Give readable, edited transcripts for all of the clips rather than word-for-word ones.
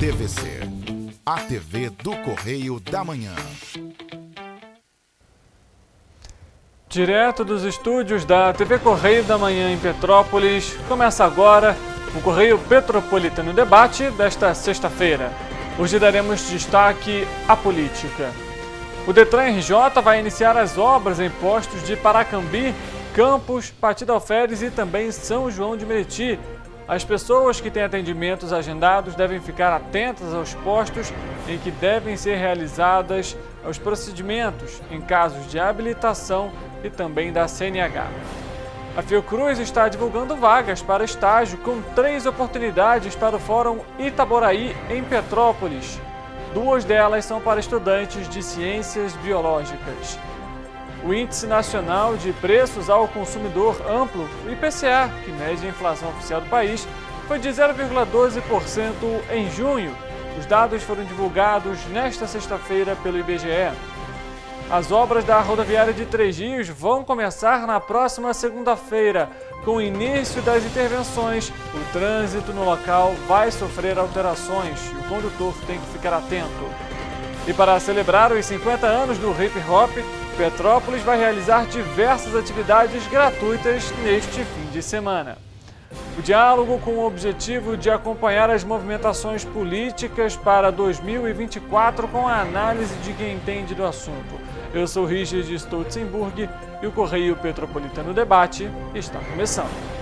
TVC, a TV do Correio da Manhã. Direto dos estúdios da TV Correio da Manhã em Petrópolis, começa agora o Correio Petropolitano Debate desta sexta-feira. Hoje daremos destaque à política. O Detran RJ vai iniciar as obras em postos de Paracambi, Campos, Patida Alferes e também São João de Meriti. As pessoas que têm atendimentos agendados devem ficar atentas aos postos em que devem ser realizados os procedimentos em casos de habilitação e também da CNH. A Fiocruz está divulgando vagas para estágio com 3 oportunidades para o Fórum Itaboraí em Petrópolis. 2 delas são para estudantes de ciências biológicas. O Índice Nacional de Preços ao Consumidor Amplo, o IPCA, que mede a inflação oficial do país, foi de 0,12% em junho. Os dados foram divulgados nesta sexta-feira pelo IBGE. As obras da rodoviária de Três Rios vão começar na próxima segunda-feira. Com o início das intervenções, o trânsito no local vai sofrer alterações e o condutor tem que ficar atento. E para celebrar os 50 anos do hip hop, Petrópolis vai realizar diversas atividades gratuitas neste fim de semana. O diálogo com o objetivo de acompanhar as movimentações políticas para 2024 com a análise de quem entende do assunto. Eu sou Richard Stolzenburg e o Correio Petropolitano Debate está começando.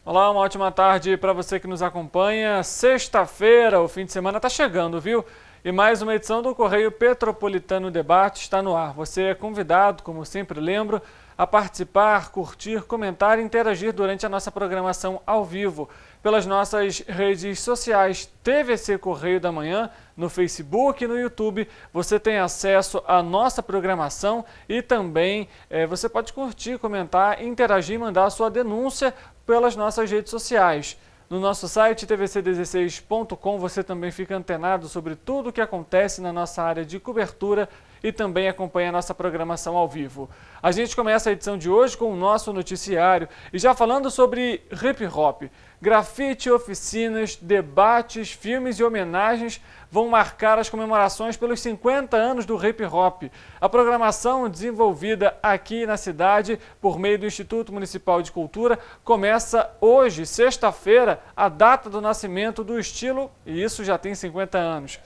Olá, uma ótima tarde para você que nos acompanha. Sexta-feira, o fim de semana está chegando, viu? E mais uma edição do Correio Petropolitano Debate está no ar. Você é convidado, como sempre lembro, a participar, curtir, comentar e interagir durante a nossa programação ao vivo pelas nossas redes sociais TVC Correio da Manhã, no Facebook e no YouTube. Você tem acesso à nossa programação e também você pode curtir, comentar, interagir e mandar a sua denúncia pelas nossas redes sociais. No nosso site tvc16.com você também fica antenado sobre tudo o que acontece na nossa área de cobertura e também acompanha a nossa programação ao vivo. A gente começa a edição de hoje com o nosso noticiário e já falando sobre hip hop. Grafite, oficinas, debates, filmes e homenagens vão marcar as comemorações pelos 50 anos do hip hop. A programação desenvolvida aqui na cidade por meio do Instituto Municipal de Cultura começa hoje, sexta-feira, a data do nascimento do estilo, e isso já tem 50 anos.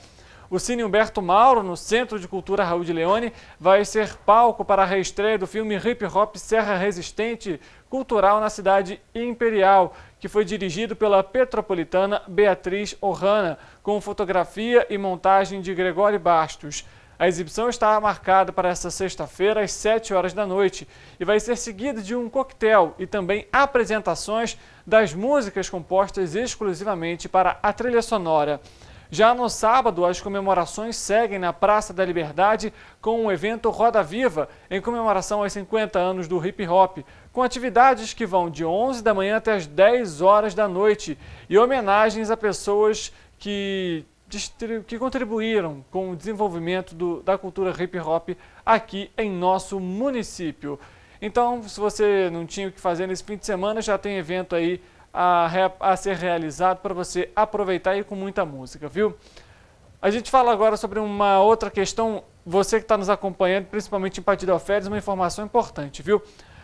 O Cine Humberto Mauro, no Centro de Cultura Raul de Leone, vai ser palco para a reestreia do filme Hip Hop Serra Resistente Cultural na cidade imperial, que foi dirigido pela petropolitana Beatriz Ohana, com fotografia e montagem de Gregório Bastos. A exibição está marcada para esta sexta-feira, às 7 horas da noite, e vai ser seguida de um coquetel e também apresentações das músicas compostas exclusivamente para a trilha sonora. Já no sábado, as comemorações seguem na Praça da Liberdade com o evento Roda Viva, em comemoração aos 50 anos do hip hop, com atividades que vão de 11 da manhã até as 10 horas da noite e homenagens a pessoas que contribuíram com o desenvolvimento da cultura hip hop aqui em nosso município. Então, se você não tinha o que fazer nesse fim de semana, já tem evento aí a ser realizado para você aproveitar e com muita música, viu? A gente fala agora sobre uma outra questão, você que está nos acompanhando, principalmente em Patida Alferes, uma informação importante, viu?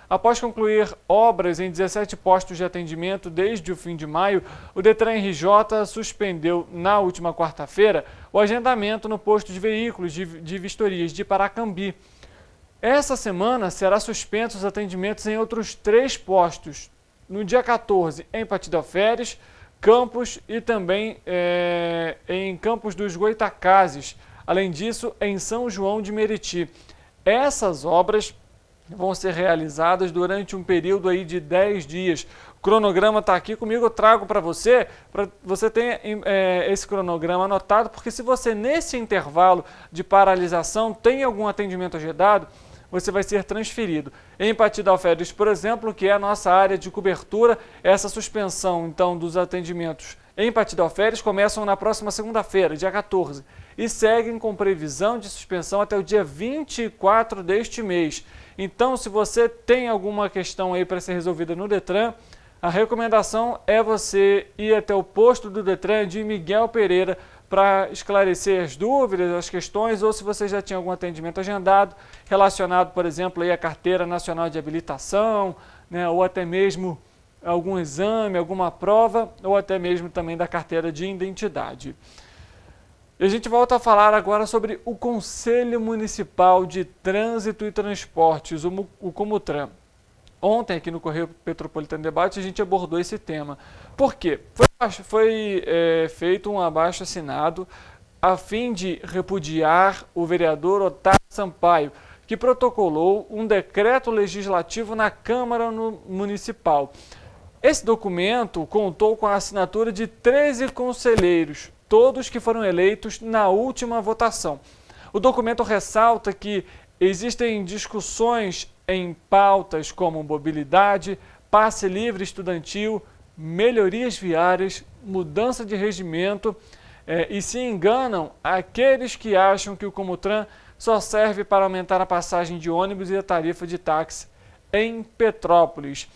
Após concluir obras em 17 postos de atendimento desde o fim de maio, o Detran RJ suspendeu na última quarta-feira o agendamento no posto de veículos de vistorias de Paracambi. Essa semana será suspenso os atendimentos em outros 3 postos, no dia 14 em Patida Alferes, Campos e também em Campos dos Goitacazes. Além disso, em São João de Meriti. Essas obras vão ser realizadas durante um período aí de 10 dias. O cronograma está aqui comigo, eu trago para você ter esse cronograma anotado, porque se você nesse intervalo de paralisação tem algum atendimento agendado, você vai ser transferido. Em Patida Alferes, por exemplo, que é a nossa área de cobertura, essa suspensão então dos atendimentos em Patidoféries começam na próxima segunda-feira, dia 14, e seguem com previsão de suspensão até o dia 24 deste mês. Então, se você tem alguma questão aí para ser resolvida no Detran, a recomendação é você ir até o posto do Detran de Miguel Pereira para esclarecer as dúvidas, as questões, ou se você já tinha algum atendimento agendado relacionado, por exemplo, aí à Carteira Nacional de Habilitação, né, ou até mesmo algum exame, alguma prova, ou até mesmo também da carteira de identidade. E a gente volta a falar agora sobre o Conselho Municipal de Trânsito e Transportes, o Comutran. Ontem, aqui no Correio Petropolitano Debate, a gente abordou esse tema. Por quê? Foi feito um abaixo-assinado a fim de repudiar o vereador Otávio Sampaio, que protocolou um decreto legislativo na Câmara Municipal. Esse documento contou com a assinatura de 13 conselheiros, todos que foram eleitos na última votação. O documento ressalta que existem discussões em pautas como mobilidade, passe livre estudantil, melhorias viárias, mudança de regimento e se enganam aqueles que acham que o Comutran só serve para aumentar a passagem de ônibus e a tarifa de táxi em Petrópolis.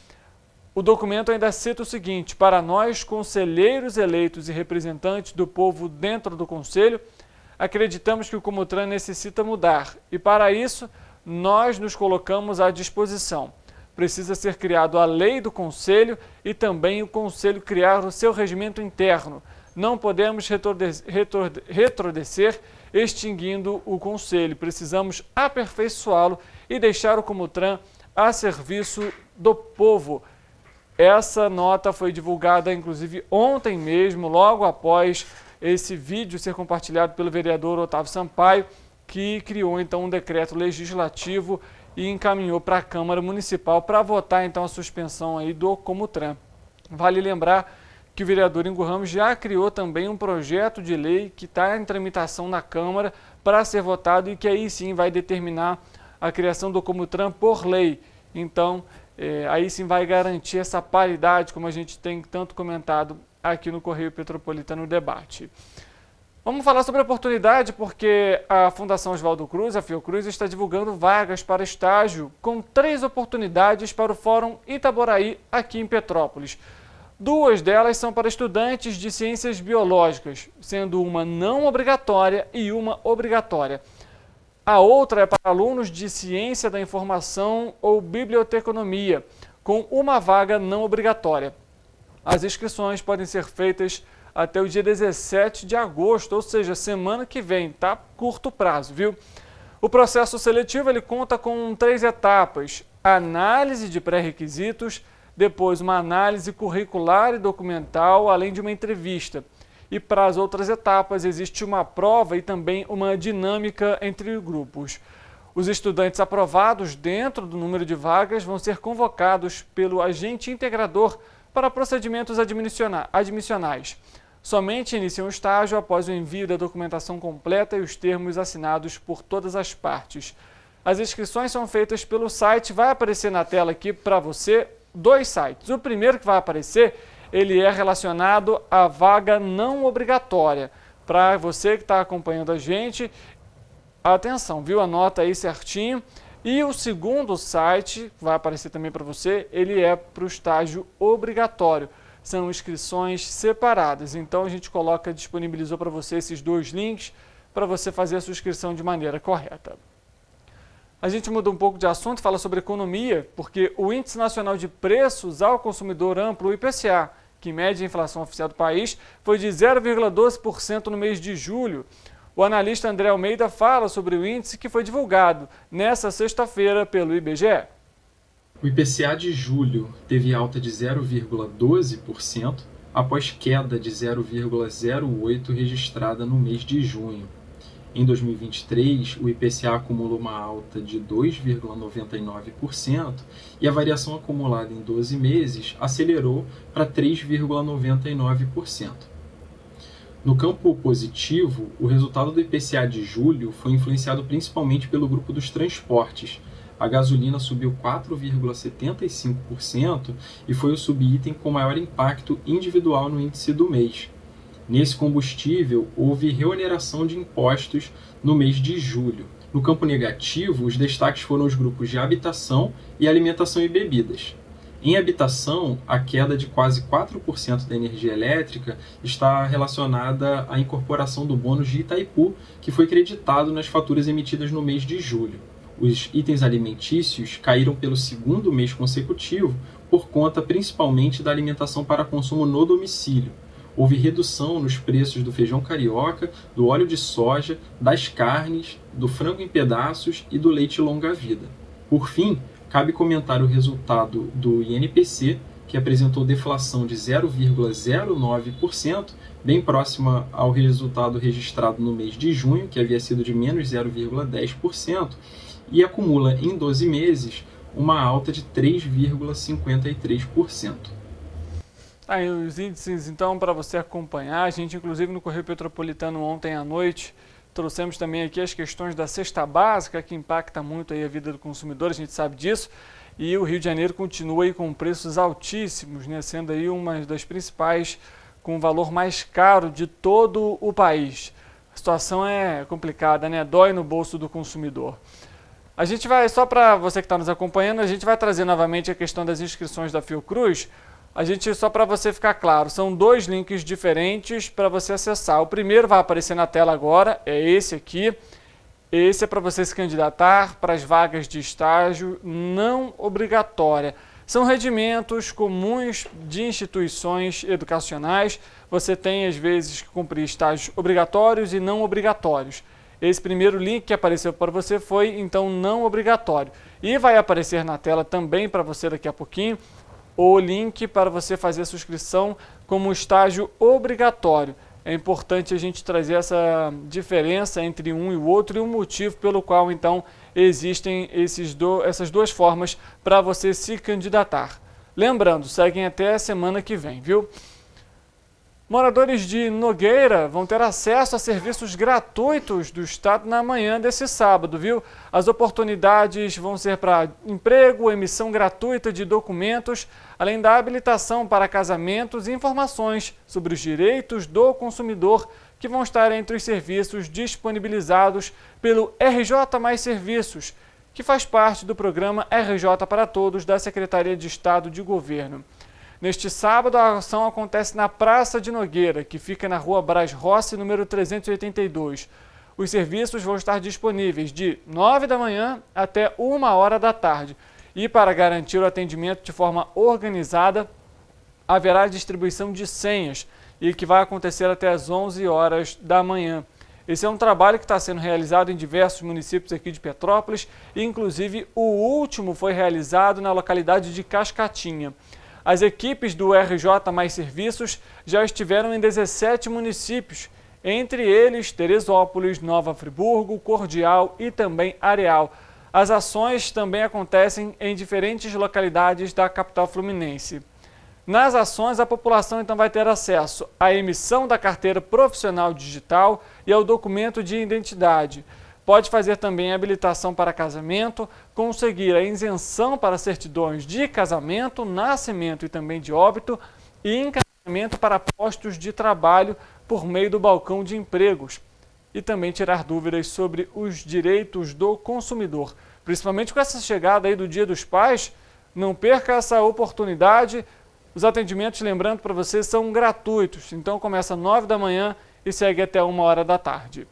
O documento ainda cita o seguinte: para nós, conselheiros eleitos e representantes do povo dentro do Conselho, acreditamos que o Comutran necessita mudar e, para isso, nós nos colocamos à disposição. Precisa ser criado a lei do Conselho e também o Conselho criar o seu regimento interno. Não podemos retroceder extinguindo o Conselho. Precisamos aperfeiçoá-lo e deixar o Comutran a serviço do povo. Essa nota foi divulgada, inclusive, ontem mesmo, logo após esse vídeo ser compartilhado pelo vereador Otávio Sampaio, que criou, então, um decreto legislativo e encaminhou para a Câmara Municipal para votar, então, a suspensão aí do Comutran. Vale lembrar que o vereador Ingo Ramos já criou também um projeto de lei que está em tramitação na Câmara para ser votado e que aí sim vai determinar a criação do Comutran por lei. Então, aí sim vai garantir essa paridade, como a gente tem tanto comentado aqui no Correio Petropolitano Debate. Vamos falar sobre a oportunidade, porque a Fundação Oswaldo Cruz, a Fiocruz, está divulgando vagas para estágio com 3 oportunidades para o Fórum Itaboraí, aqui em Petrópolis. 2 delas são para estudantes de ciências biológicas, sendo uma não obrigatória e uma obrigatória. A outra é para alunos de ciência da informação ou biblioteconomia, com uma vaga não obrigatória. As inscrições podem ser feitas até o dia 17 de agosto, ou seja, semana que vem, tá? Curto prazo, viu? O processo seletivo ele conta com 3 etapas: análise de pré-requisitos, depois uma análise curricular e documental, além de uma entrevista. E para as outras etapas existe uma prova e também uma dinâmica entre grupos. Os estudantes aprovados dentro do número de vagas vão ser convocados pelo agente integrador para procedimentos admissionais. Somente iniciam o estágio após o envio da documentação completa e os termos assinados por todas as partes. As inscrições são feitas pelo site, vai aparecer na tela aqui para você 2 sites. O primeiro que vai aparecer, ele é relacionado à vaga não obrigatória. Para você que está acompanhando a gente, atenção, viu? Anota aí certinho. E o segundo site, que vai aparecer também para você, ele é para o estágio obrigatório. São inscrições separadas. Então a gente disponibilizou para você esses 2 links para você fazer a sua inscrição de maneira correta. A gente muda um pouco de assunto, fala sobre economia, porque o Índice Nacional de Preços ao Consumidor Amplo, o IPCA, que mede a inflação oficial do país, foi de 0,12% no mês de julho. O analista André Almeida fala sobre o índice que foi divulgado nesta sexta-feira pelo IBGE. O IPCA de julho teve alta de 0,12%, após queda de 0,08% registrada no mês de junho. Em 2023, o IPCA acumulou uma alta de 2,99% e a variação acumulada em 12 meses acelerou para 3,99%. No campo positivo, o resultado do IPCA de julho foi influenciado principalmente pelo grupo dos transportes. A gasolina subiu 4,75% e foi o subitem com maior impacto individual no índice do mês. Nesse combustível, houve reoneração de impostos no mês de julho. No campo negativo, os destaques foram os grupos de habitação e alimentação e bebidas. Em habitação, a queda de quase 4% da energia elétrica está relacionada à incorporação do bônus de Itaipu, que foi creditado nas faturas emitidas no mês de julho. Os itens alimentícios caíram pelo segundo mês consecutivo por conta principalmente da alimentação para consumo no domicílio. Houve redução nos preços do feijão carioca, do óleo de soja, das carnes, do frango em pedaços e do leite longa-vida. Por fim, cabe comentar o resultado do INPC, que apresentou deflação de 0,09%, bem próxima ao resultado registrado no mês de junho, que havia sido de menos 0,10%, e acumula em 12 meses uma alta de 3,53%. Aí os índices, então, para você acompanhar. A gente, inclusive, no Correio Petropolitano ontem à noite, trouxemos também aqui as questões da cesta básica, que impacta muito aí a vida do consumidor, a gente sabe disso. E o Rio de Janeiro continua aí com preços altíssimos, né, sendo aí uma das principais, com o valor mais caro de todo o país. A situação é complicada, né? Dói no bolso do consumidor. A gente vai, só para você que está nos acompanhando, a gente vai trazer novamente a questão das inscrições da Fiocruz. Só para você ficar claro, são dois links diferentes para você acessar. O primeiro vai aparecer na tela agora, é esse aqui. Esse é para você se candidatar para as vagas de estágio não obrigatória. São rendimentos comuns de instituições educacionais. Você tem, às vezes, que cumprir estágios obrigatórios e não obrigatórios. Esse primeiro link que apareceu para você foi, então, não obrigatório. E vai aparecer na tela também para você daqui a pouquinho o link para você fazer a sua inscrição como estágio obrigatório. É importante a gente trazer essa diferença entre um e o outro e o motivo pelo qual, então, existem essas duas formas para você se candidatar. Lembrando, seguem até a semana que vem, viu? Moradores de Nogueira vão ter acesso a serviços gratuitos do Estado na manhã desse sábado, viu? As oportunidades vão ser para emprego, emissão gratuita de documentos, além da habilitação para casamentos e informações sobre os direitos do consumidor, que vão estar entre os serviços disponibilizados pelo RJ Mais Serviços, que faz parte do programa RJ para Todos da Secretaria de Estado de Governo. Neste sábado, a ação acontece na Praça de Nogueira, que fica na Rua Brás Rossi, número 382. Os serviços vão estar disponíveis de 9 da manhã até 1 hora da tarde. E para garantir o atendimento de forma organizada, haverá distribuição de senhas, e que vai acontecer até às 11 horas da manhã. Esse é um trabalho que está sendo realizado em diversos municípios aqui de Petrópolis, e inclusive o último foi realizado na localidade de Cascatinha. As equipes do RJ Mais Serviços já estiveram em 17 municípios, entre eles Teresópolis, Nova Friburgo, Cordial e também Areal. As ações também acontecem em diferentes localidades da capital fluminense. Nas ações, a população então vai ter acesso à emissão da carteira profissional digital e ao documento de identidade. Pode fazer também a habilitação para casamento, conseguir a isenção para certidões de casamento, nascimento e também de óbito e encaminhamento para postos de trabalho por meio do balcão de empregos. E também tirar dúvidas sobre os direitos do consumidor. Principalmente com essa chegada aí do Dia dos Pais, não perca essa oportunidade. Os atendimentos, lembrando para vocês, são gratuitos. Então começa às 9 da manhã e segue até 1 hora da tarde.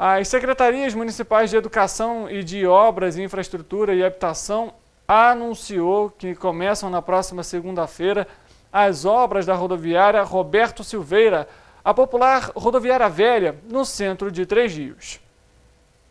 As secretarias municipais de Educação e de Obras, Infraestrutura e Habitação anunciou que começam na próxima segunda-feira as obras da rodoviária Roberto Silveira, a popular rodoviária velha, no centro de Três Rios.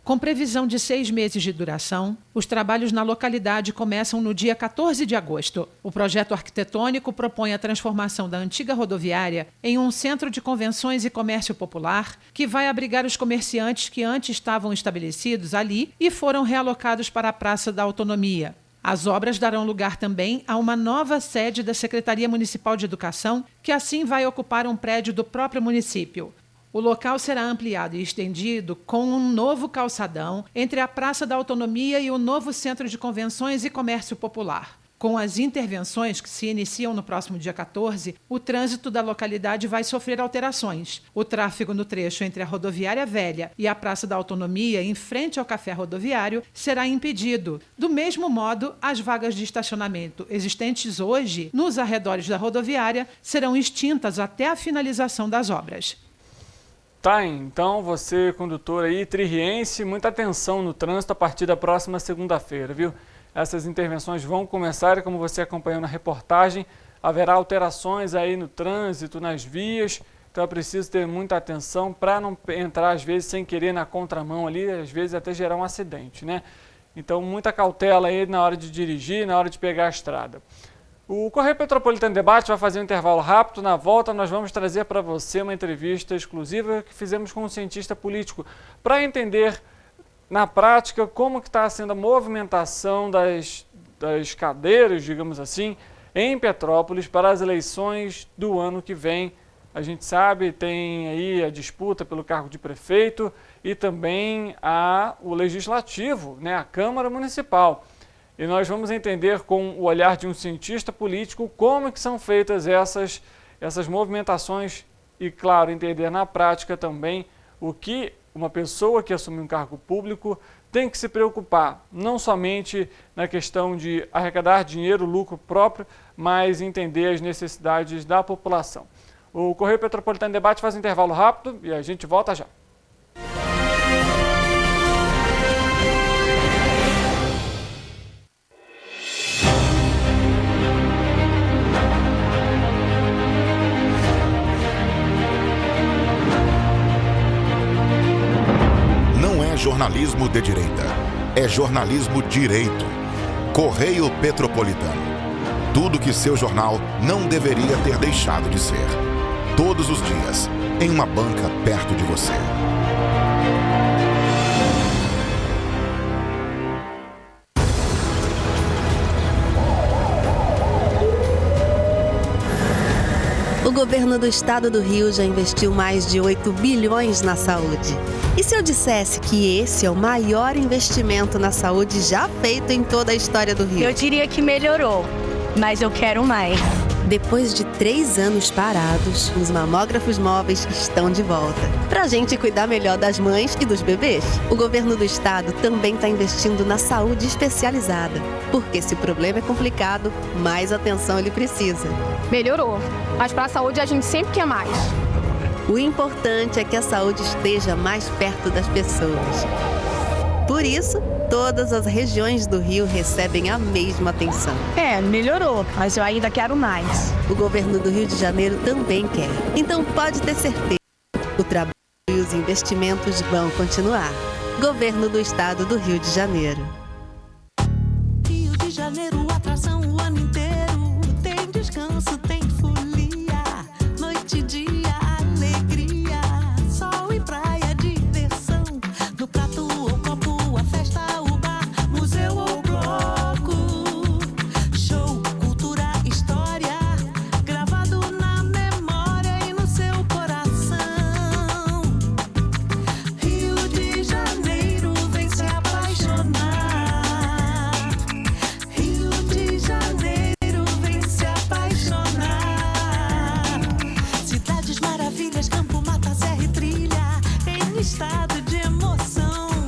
Com previsão de 6 meses de duração, os trabalhos na localidade começam no dia 14 de agosto. O projeto arquitetônico propõe a transformação da antiga rodoviária em um centro de convenções e comércio popular que vai abrigar os comerciantes que antes estavam estabelecidos ali e foram realocados para a Praça da Autonomia. As obras darão lugar também a uma nova sede da Secretaria Municipal de Educação, que assim vai ocupar um prédio do próprio município. O local será ampliado e estendido com um novo calçadão entre a Praça da Autonomia e o novo Centro de Convenções e Comércio Popular. Com as intervenções que se iniciam no próximo dia 14, o trânsito da localidade vai sofrer alterações. O tráfego no trecho entre a Rodoviária Velha e a Praça da Autonomia, em frente ao Café Rodoviário, será impedido. Do mesmo modo, as vagas de estacionamento existentes hoje nos arredores da rodoviária serão extintas até a finalização das obras. Tá, então você, condutor aí, tririense, muita atenção no trânsito a partir da próxima segunda-feira, viu? Essas intervenções vão começar e, como você acompanhou na reportagem, haverá alterações aí no trânsito, nas vias, então é preciso ter muita atenção para não entrar, às vezes, sem querer na contramão ali, às vezes até gerar um acidente, né? Então, muita cautela aí na hora de dirigir, na hora de pegar a estrada. O Correio Petropolitano Debate vai fazer um intervalo rápido. Na volta, nós vamos trazer para você uma entrevista exclusiva que fizemos com um cientista político para entender na prática como que está sendo a movimentação das cadeiras, digamos assim, em Petrópolis para as eleições do ano que vem. A gente sabe, tem aí a disputa pelo cargo de prefeito e também o legislativo, né, a Câmara Municipal. E nós vamos entender com o olhar de um cientista político como que são feitas essas movimentações e, claro, entender na prática também o que uma pessoa que assume um cargo público tem que se preocupar, não somente na questão de arrecadar dinheiro, lucro próprio, mas entender as necessidades da população. O Correio Petropolitano Debate faz um intervalo rápido e a gente volta já. Jornalismo de direita. É jornalismo direito. Correio Petropolitano. Tudo que seu jornal não deveria ter deixado de ser. Todos os dias, em uma banca perto de você. O governo do estado do Rio já investiu mais de 8 bilhões na saúde. E se eu dissesse que esse é o maior investimento na saúde já feito em toda a história do Rio? Eu diria que melhorou, mas eu quero mais. Depois de 3 anos parados, os mamógrafos móveis estão de volta. Pra gente cuidar melhor das mães e dos bebês. O governo do estado também está investindo na saúde especializada. Porque se o problema é complicado, mais atenção ele precisa. Melhorou, mas para a saúde a gente sempre quer mais. O importante é que a saúde esteja mais perto das pessoas. Por isso, todas as regiões do Rio recebem a mesma atenção. Melhorou, mas eu ainda quero mais. O governo do Rio de Janeiro também quer. Então pode ter certeza, o trabalho e os investimentos vão continuar. Governo do Estado do Rio de Janeiro. Rio de Janeiro, atração o ano inteiro. Tem descanso, tem folia, noite e dia.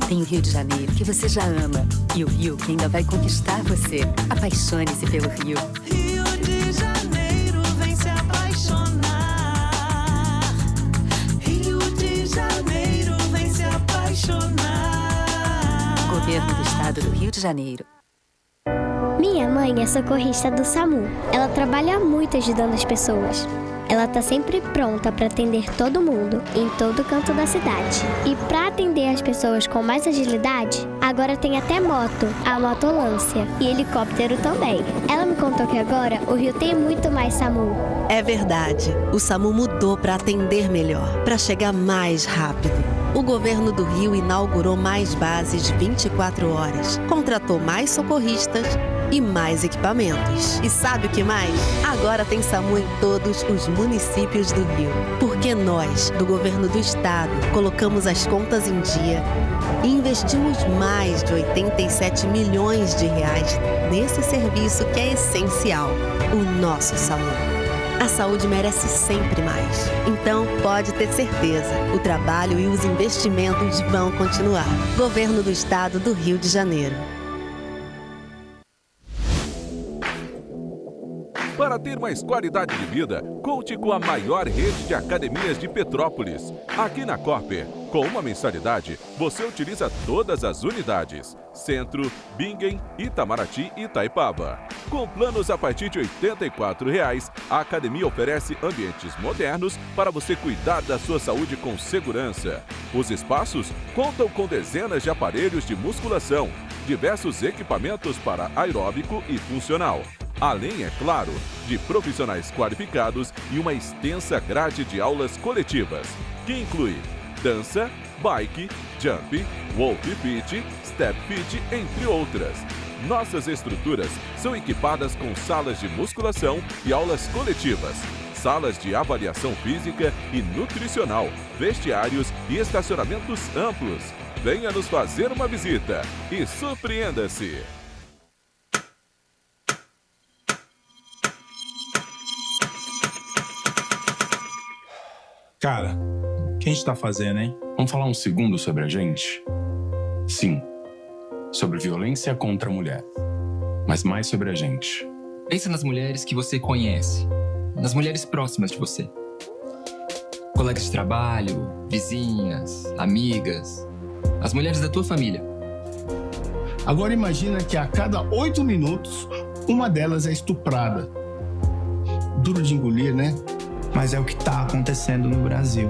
Tem o Rio de Janeiro, que você já ama, e o Rio que ainda vai conquistar você. Apaixone-se pelo Rio. Rio de Janeiro, vem se apaixonar. Rio de Janeiro, vem se apaixonar. Governo do Estado do Rio de Janeiro. Minha mãe é socorrista do SAMU. Ela trabalha muito ajudando as pessoas. Ela tá sempre pronta para atender todo mundo, em todo canto da cidade. E para atender as pessoas com mais agilidade, agora tem até moto, a motolância, e helicóptero também. Ela me contou que agora o Rio tem muito mais SAMU. É verdade, o SAMU mudou para atender melhor, para chegar mais rápido. O governo do Rio inaugurou mais bases 24 horas, contratou mais socorristas e mais equipamentos. E sabe o que mais? Agora tem SAMU em todos os municípios do Rio. Porque nós, do governo do estado, colocamos as contas em dia E investimos mais de 87 milhões de reais nesse serviço que é essencial, o nosso SAMU. A saúde merece sempre mais. Então, pode ter certeza, o trabalho e os investimentos vão continuar. Governo do Estado do Rio de Janeiro. Para ter mais qualidade de vida, conte com a maior rede de academias de Petrópolis. Aqui na Corper, com uma mensalidade, você utiliza todas as unidades. Centro, Bingen, Itamaraty e Itaipava. Com planos a partir de R$ 84,00, a academia oferece ambientes modernos para você cuidar da sua saúde com segurança. Os espaços contam com dezenas de aparelhos de musculação, diversos equipamentos para aeróbico e funcional. Além, é claro, de profissionais qualificados e uma extensa grade de aulas coletivas, que inclui dança, bike, jump, walk fit, step fit, entre outras. Nossas estruturas são equipadas com salas de musculação e aulas coletivas, salas de avaliação física e nutricional, vestiários e estacionamentos amplos. Venha nos fazer uma visita e surpreenda-se! Cara, o que a gente tá fazendo, hein? Vamos falar um segundo sobre a gente? Sim, sobre violência contra a mulher, mas mais sobre a gente. Pensa nas mulheres que você conhece, nas mulheres próximas de você. Colegas de trabalho, vizinhas, amigas, as mulheres da tua família. Agora imagina que a cada 8 minutos, uma delas é estuprada. Duro de engolir, né? Mas é o que está acontecendo no Brasil.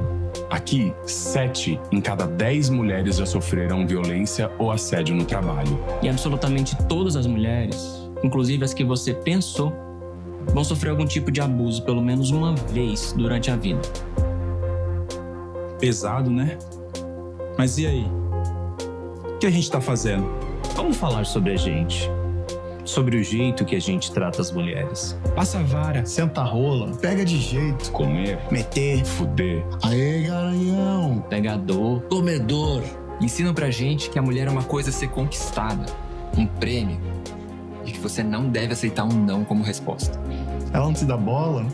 Aqui, 7 em cada 10 mulheres já sofreram violência ou assédio no trabalho. E absolutamente todas as mulheres, inclusive as que você pensou, vão sofrer algum tipo de abuso pelo menos uma vez durante a vida. Pesado, né? Mas e aí? O que a gente está fazendo? Vamos falar sobre a gente. Sobre o jeito que a gente trata as mulheres. Passa a vara, senta a rola, pega de jeito. Comer, meter, fuder. Aê, garanhão. Pegador, comedor. Ensinam pra gente que a mulher é uma coisa a ser conquistada, um prêmio, e que você não deve aceitar um não como resposta. Ela não te dá bola,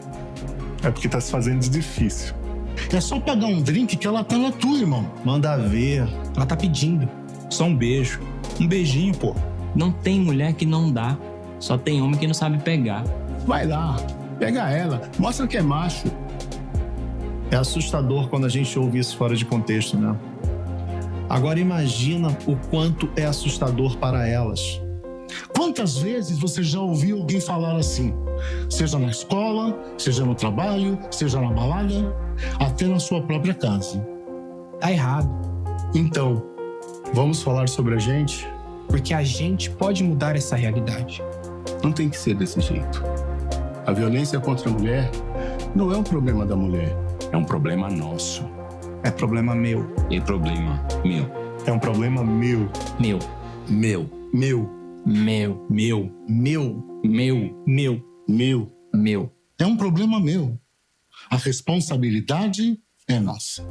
é porque tá se fazendo de difícil. É só pagar um drink que ela tá na tua, irmão. Manda ver, ela tá pedindo. Só um beijo, um beijinho, pô. Não tem mulher que não dá, só tem homem que não sabe pegar. Vai lá, pega ela, mostra que é macho. É assustador quando a gente ouve isso fora de contexto, né? Agora imagina o quanto é assustador para elas. Quantas vezes você já ouviu alguém falar assim? Seja na escola, seja no trabalho, seja na balada, até na sua própria casa. Tá errado. Então, vamos falar sobre a gente? Porque a gente pode mudar essa realidade. Não tem que ser desse jeito. A violência contra a mulher não é um problema da mulher. É um problema nosso. É problema meu. É problema meu. É um problema meu. Meu. Meu. Meu. Meu. Meu. Meu. Meu. Meu. Meu. Meu. É um problema meu. A responsabilidade é nossa.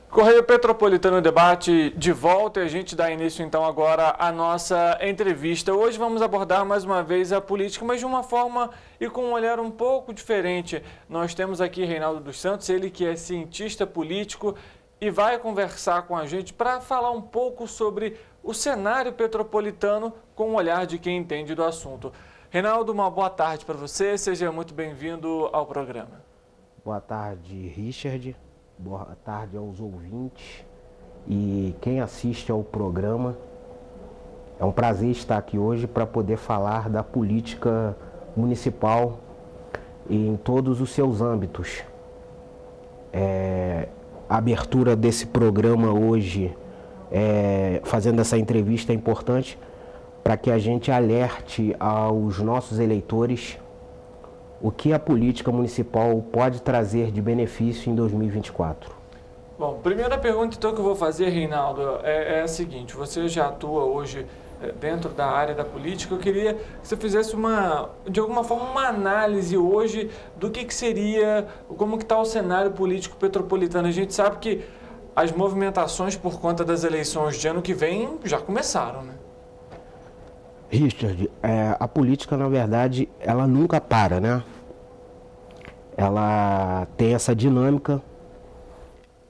Correio Petropolitano Debate de volta e a gente dá início então agora à nossa entrevista. Hoje vamos abordar mais uma vez a política, mas de uma forma e com um olhar um pouco diferente. Nós temos aqui Reinaldo dos Santos, ele que é cientista político e vai conversar com a gente para falar um pouco sobre o cenário petropolitano com o olhar de quem entende do assunto. Reinaldo, uma boa tarde para você, seja muito bem-vindo ao programa. Boa tarde, Richard. Boa tarde aos ouvintes e quem assiste ao programa. É um prazer estar aqui hoje para poder falar da política municipal em todos os seus âmbitos. A abertura desse programa hoje, fazendo essa entrevista, é importante para que a gente alerte aos nossos eleitores o que a política municipal pode trazer de benefício em 2024? Bom, primeira pergunta então que eu vou fazer, Reinaldo, é a seguinte: você já atua hoje dentro da área da política. Eu queria que você fizesse de alguma forma, uma análise hoje do que seria, como que está o cenário político petropolitano. A gente sabe que as movimentações por conta das eleições de ano que vem já começaram, né? Richard, a política, na verdade, ela nunca para, né? Ela tem essa dinâmica,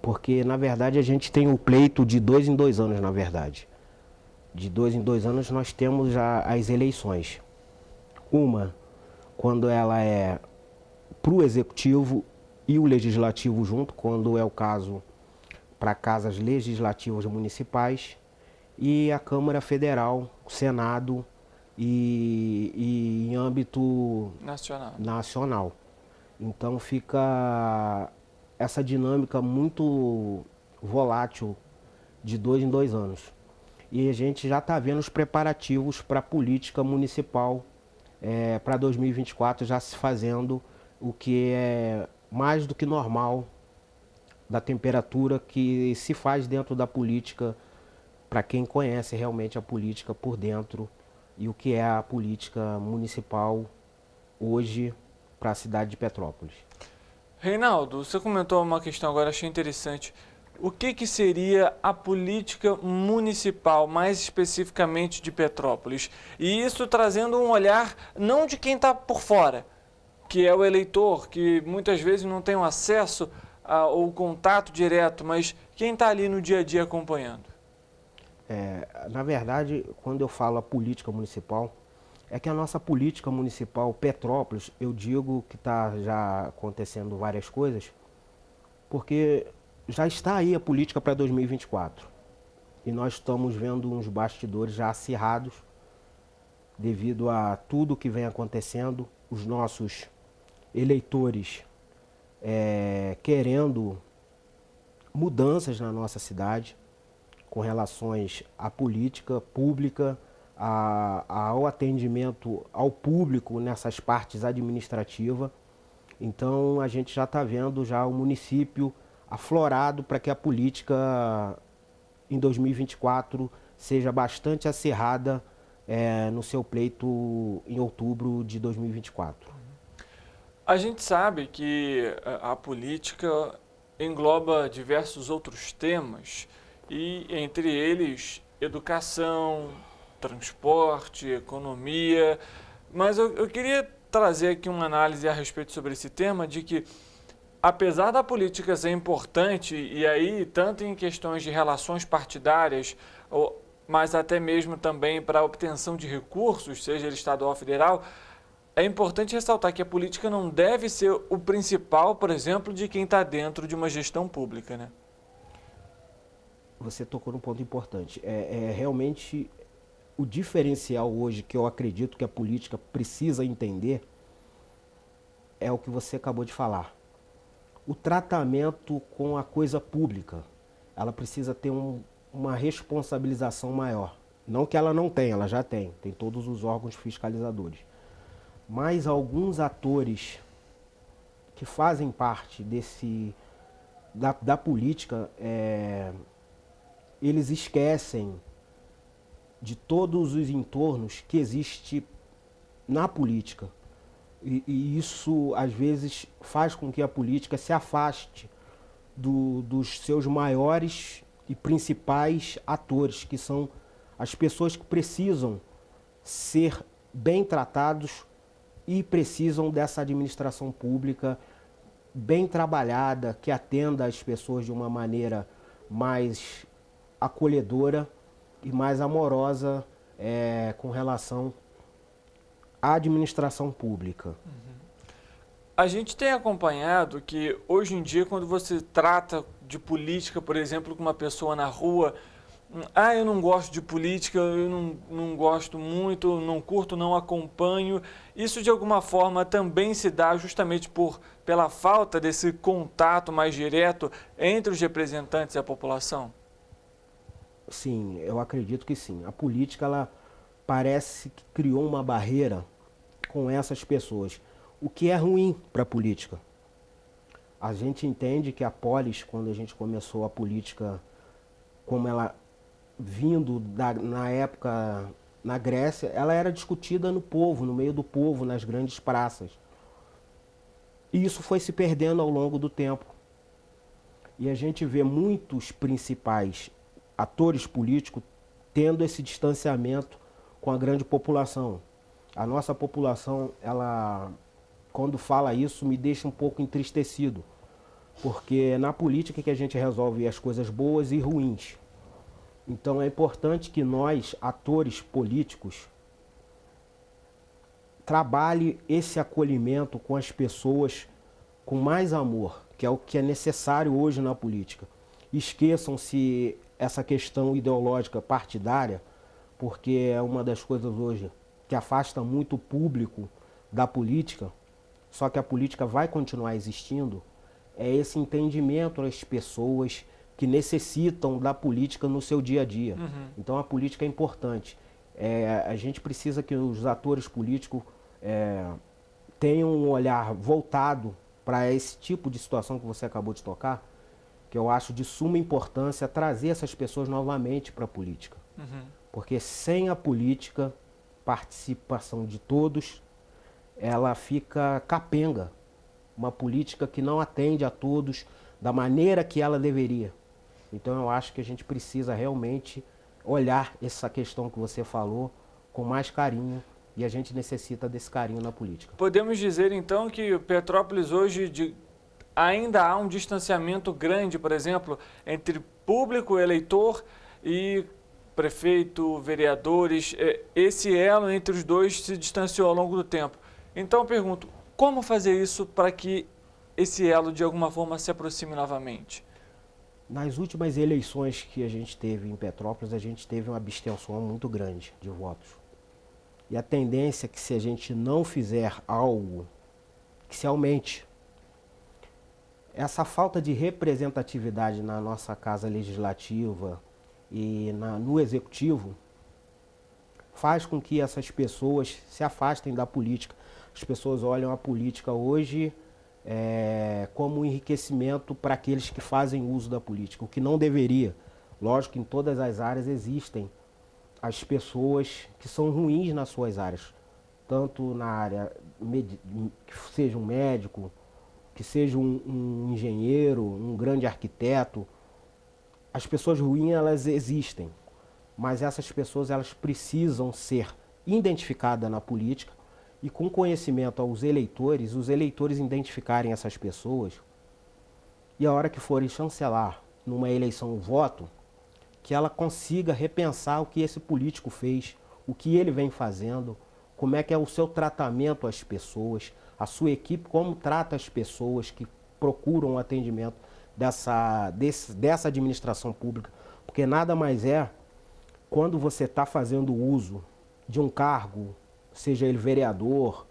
porque, na verdade, a gente tem um pleito de 2 em 2 anos, na verdade. De 2 em 2 anos nós temos as eleições. Uma, quando ela é para o Executivo e o Legislativo junto, quando é o caso para casas legislativas municipais, e a Câmara Federal, o Senado e em âmbito nacional. Então fica essa dinâmica muito volátil de 2 em 2 anos. E a gente já está vendo os preparativos para a política municipal para 2024 já se fazendo, o que é mais do que normal da temperatura que se faz dentro da política, para quem conhece realmente a política por dentro e o que é a política municipal hoje para a cidade de Petrópolis. Reinaldo, você comentou uma questão agora, achei interessante. O que seria a política municipal, mais especificamente de Petrópolis? E isso trazendo um olhar não de quem está por fora, que é o eleitor, que muitas vezes não tem um acesso ao contato direto, mas quem está ali no dia a dia acompanhando. Na verdade, quando eu falo a política municipal, é que a nossa política municipal Petrópolis, eu digo que está já acontecendo várias coisas, porque já está aí a política para 2024. E nós estamos vendo uns bastidores já acirrados devido a tudo que vem acontecendo, os nossos eleitores querendo mudanças na nossa cidade com relações à política pública, ao atendimento ao público nessas partes administrativas. Então a gente já está vendo já o município aflorado para que a política em 2024 seja bastante acirrada no seu pleito em outubro de 2024. A gente sabe que a política engloba diversos outros temas e entre eles educação, transporte, economia, mas eu queria trazer aqui uma análise a respeito sobre esse tema de que apesar da política ser importante, e aí tanto em questões de relações partidárias, mas até mesmo também para a obtenção de recursos, seja ele estadual ou federal, é importante ressaltar que a política não deve ser o principal, por exemplo, de quem está dentro de uma gestão pública, né? Você tocou num ponto importante. Realmente o diferencial hoje que eu acredito que a política precisa entender é o que você acabou de falar. O tratamento com a coisa pública, ela precisa ter uma responsabilização maior. Não que ela não tenha, ela já tem todos os órgãos fiscalizadores. Mas alguns atores que fazem parte da política, eles esquecem de todos os entornos que existe na política. E isso, às vezes, faz com que a política se afaste dos seus maiores e principais atores, que são as pessoas que precisam ser bem tratados e precisam dessa administração pública bem trabalhada, que atenda as pessoas de uma maneira mais acolhedora e mais amorosa com relação à administração pública. A gente tem acompanhado que hoje em dia, quando você trata de política, por exemplo, com uma pessoa na rua, eu não gosto de política, eu não gosto muito, não curto, não acompanho. Isso de alguma forma também se dá justamente pela falta desse contato mais direto entre os representantes e a população? Sim, eu acredito que sim. A política, ela parece que criou uma barreira com essas pessoas, o que é ruim para a política. A gente entende que a polis, quando a gente começou a política, como ela vindo na época na Grécia, ela era discutida no povo, no meio do povo, nas grandes praças. E isso foi se perdendo ao longo do tempo. E a gente vê muitos principais atores políticos tendo esse distanciamento com a grande população. A nossa população, ela, quando fala isso, me deixa um pouco entristecido, porque é na política que a gente resolve as coisas boas e ruins. Então é importante que nós, atores políticos, trabalhe esse acolhimento com as pessoas com mais amor, que é o que é necessário hoje na política. Esqueçam-se essa questão ideológica partidária, porque é uma das coisas hoje que afasta muito o público da política, só que a política vai continuar existindo, é esse entendimento das pessoas que necessitam da política no seu dia a dia. Então a política é importante. A gente precisa que os atores políticos tenham um olhar voltado para esse tipo de situação que você acabou de tocar, que eu acho de suma importância trazer essas pessoas novamente para a política. Porque sem a política, participação de todos, ela fica capenga. Uma política que não atende a todos da maneira que ela deveria. Então eu acho que a gente precisa realmente olhar essa questão que você falou com mais carinho, e a gente necessita desse carinho na política. Podemos dizer então que Petrópolis hoje ainda há um distanciamento grande, por exemplo, entre público, eleitor e prefeito, vereadores. Esse elo entre os dois se distanciou ao longo do tempo. Então eu pergunto, como fazer isso para que esse elo de alguma forma se aproxime novamente? Nas últimas eleições que a gente teve em Petrópolis, a gente teve uma abstenção muito grande de votos. E a tendência é que, se a gente não fizer algo, que se aumente. Essa falta de representatividade na nossa casa legislativa e no executivo faz com que essas pessoas se afastem da política. As pessoas olham a política hoje como um enriquecimento para aqueles que fazem uso da política, o que não deveria. Lógico que em todas as áreas existem as pessoas que são ruins nas suas áreas, tanto na área que seja um médico, que seja um engenheiro, um grande arquiteto. As pessoas ruins, elas existem, mas essas pessoas, elas precisam ser identificadas na política e, com conhecimento aos eleitores, os eleitores identificarem essas pessoas, e a hora que forem chancelar numa eleição o voto, que ela consiga repensar o que esse político fez, o que ele vem fazendo, como é que é o seu tratamento às pessoas, a sua equipe, como trata as pessoas que procuram o atendimento dessa administração pública. Porque nada mais é quando você está fazendo uso de um cargo, seja ele vereador,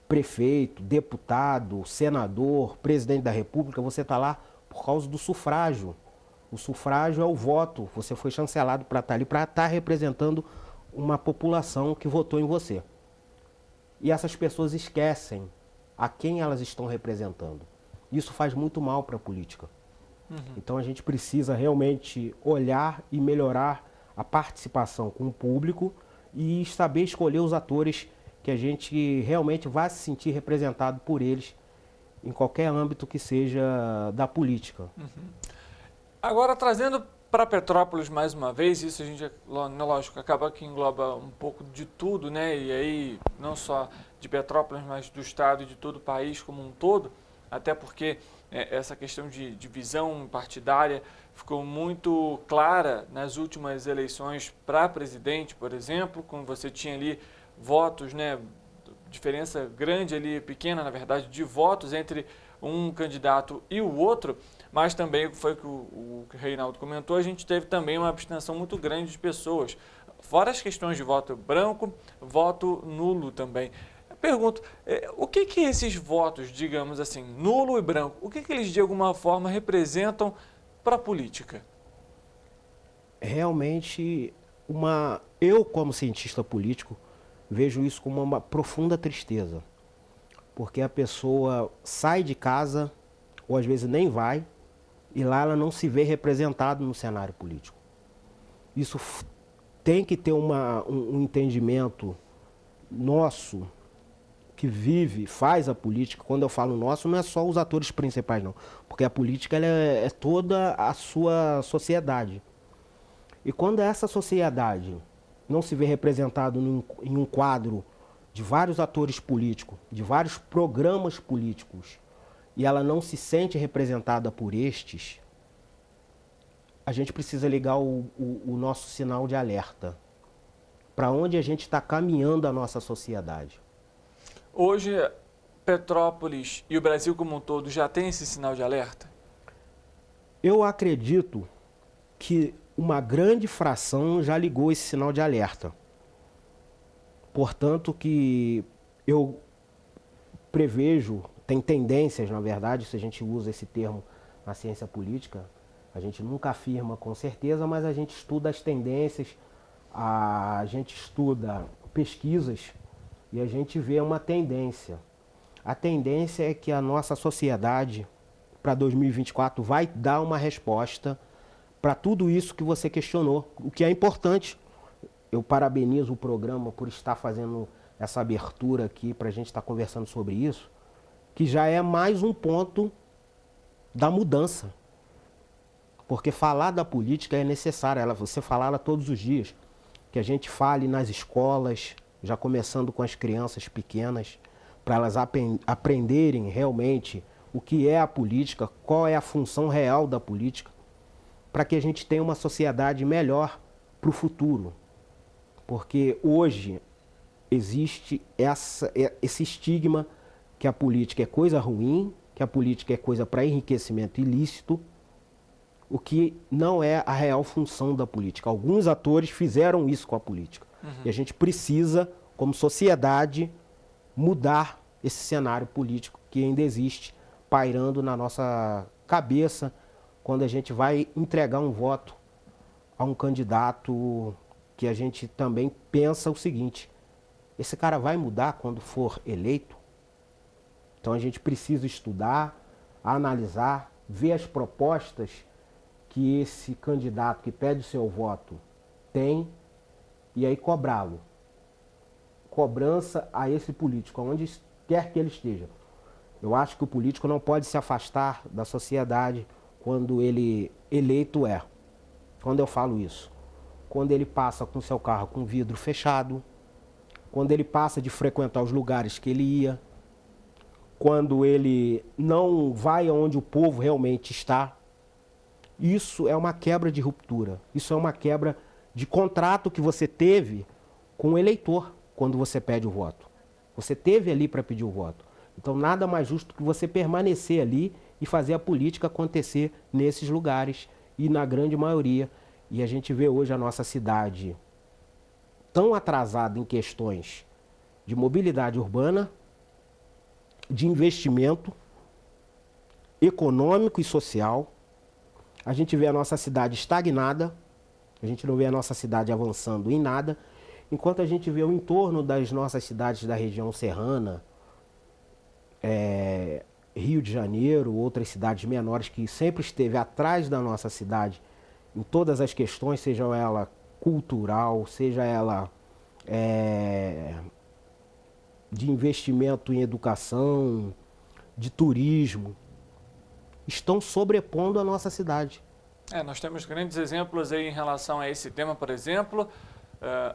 prefeito, deputado, senador, presidente da República, você está lá por causa do sufrágio. O sufrágio é o voto. Você foi chancelado para estar ali, para estar representando uma população que votou em você. E essas pessoas esquecem a quem elas estão representando. Isso faz muito mal para a política. Então a gente precisa realmente olhar e melhorar a participação com o público e saber escolher os atores que a gente realmente vai se sentir representado por eles em qualquer âmbito que seja da política. Agora, trazendo para Petrópolis mais uma vez, isso a gente, lógico, acaba que engloba um pouco de tudo, né? E aí, não só de Petrópolis, mas do estado e de todo o país como um todo, até porque essa questão de visão partidária ficou muito clara nas últimas eleições para presidente, por exemplo, quando você tinha ali votos, né? Diferença grande ali, pequena, na verdade, de votos entre um candidato e o outro, mas também foi o que o Reinaldo comentou, a gente teve também uma abstenção muito grande de pessoas, fora as questões de voto branco, voto nulo também. Eu pergunto, o que esses votos, digamos assim, nulo e branco, o que eles de alguma forma representam para a política? Realmente, eu como cientista político, vejo isso como uma profunda tristeza. Porque a pessoa sai de casa, ou às vezes nem vai, e lá ela não se vê representada no cenário político. Isso tem que ter um entendimento nosso, que vive, faz a política. Quando eu falo nosso, não é só os atores principais, não. Porque a política ela é toda a sua sociedade. E quando essa sociedade não se vê representada em um quadro de vários atores políticos, de vários programas políticos, e ela não se sente representada por estes, a gente precisa ligar o nosso sinal de alerta. Para onde a gente está caminhando a nossa sociedade. Hoje, Petrópolis e o Brasil como um todo já tem esse sinal de alerta? Eu acredito que uma grande fração já ligou esse sinal de alerta. Portanto, que eu prevejo, tem tendências, na verdade, se a gente usa esse termo na ciência política, a gente nunca afirma com certeza, mas a gente estuda as tendências, a gente estuda pesquisas e a gente vê uma tendência. A tendência é que a nossa sociedade, para 2024, vai dar uma resposta para tudo isso que você questionou, o que é importante. Eu parabenizo o programa por estar fazendo essa abertura aqui para a gente estar conversando sobre isso, que já é mais um ponto da mudança. Porque falar da política é necessário, você falar todos os dias. Que a gente fale nas escolas, já começando com as crianças pequenas, para elas aprenderem realmente o que é a política, qual é a função real da política, para que a gente tenha uma sociedade melhor para o futuro. Porque hoje existe esse estigma que a política é coisa ruim, que a política é coisa para enriquecimento ilícito, o que não é a real função da política. Alguns atores fizeram isso com a política. E a gente precisa, como sociedade, mudar esse cenário político que ainda existe, pairando na nossa cabeça, quando a gente vai entregar um voto a um candidato que a gente também pensa o seguinte: esse cara vai mudar quando for eleito? Então a gente precisa estudar, analisar, ver as propostas que esse candidato que pede o seu voto tem e aí cobrá-lo. Cobrança a esse político, onde quer que ele esteja. Eu acho que o político não pode se afastar da sociedade quando ele eleito é. Quando eu falo isso? Quando ele passa com seu carro com vidro fechado, quando ele passa de frequentar os lugares que ele ia, quando ele não vai aonde o povo realmente está. Isso é uma quebra de ruptura, isso é uma quebra de contrato que você teve com o eleitor quando você pede o voto. Você teve ali para pedir o voto. Então nada mais justo que você permanecer ali e fazer a política acontecer nesses lugares e na grande maioria. E a gente vê hoje a nossa cidade tão atrasada em questões de mobilidade urbana, de investimento econômico e social. A gente vê a nossa cidade estagnada, a gente não vê a nossa cidade avançando em nada, enquanto a gente vê o entorno das nossas cidades da região serrana, Rio de Janeiro, outras cidades menores que sempre esteve atrás da nossa cidade em todas as questões, seja ela cultural, seja ela de investimento em educação, de turismo, estão sobrepondo a nossa cidade. Nós temos grandes exemplos aí em relação a esse tema, por exemplo,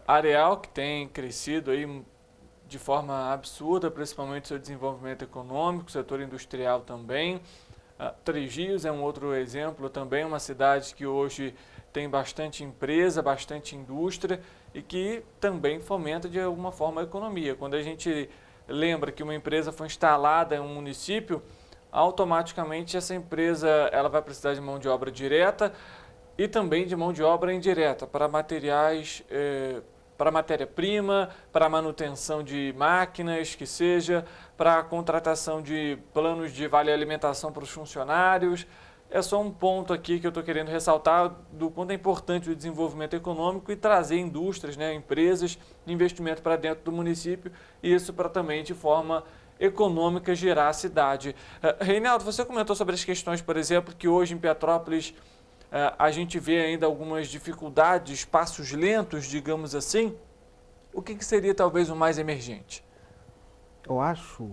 Areal, que tem crescido aí de forma absurda, principalmente seu desenvolvimento econômico, setor industrial também. Três Rios é um outro exemplo também, uma cidade que hoje tem bastante empresa, bastante indústria e que também fomenta de alguma forma a economia. Quando a gente lembra que uma empresa foi instalada em um município, automaticamente essa empresa ela vai precisar de mão de obra direta e também de mão de obra indireta para materiais, para matéria-prima, para manutenção de máquinas, que seja, para a contratação de planos de vale alimentação para os funcionários. É só um ponto aqui que eu estou querendo ressaltar do quanto é importante o desenvolvimento econômico e trazer indústrias, empresas, investimento para dentro do município e isso para também de forma econômica gerar a cidade. Reinaldo, você comentou sobre as questões, por exemplo, que hoje em Petrópolis a gente vê ainda algumas dificuldades, passos lentos, digamos assim. O que seria talvez o mais emergente? Eu acho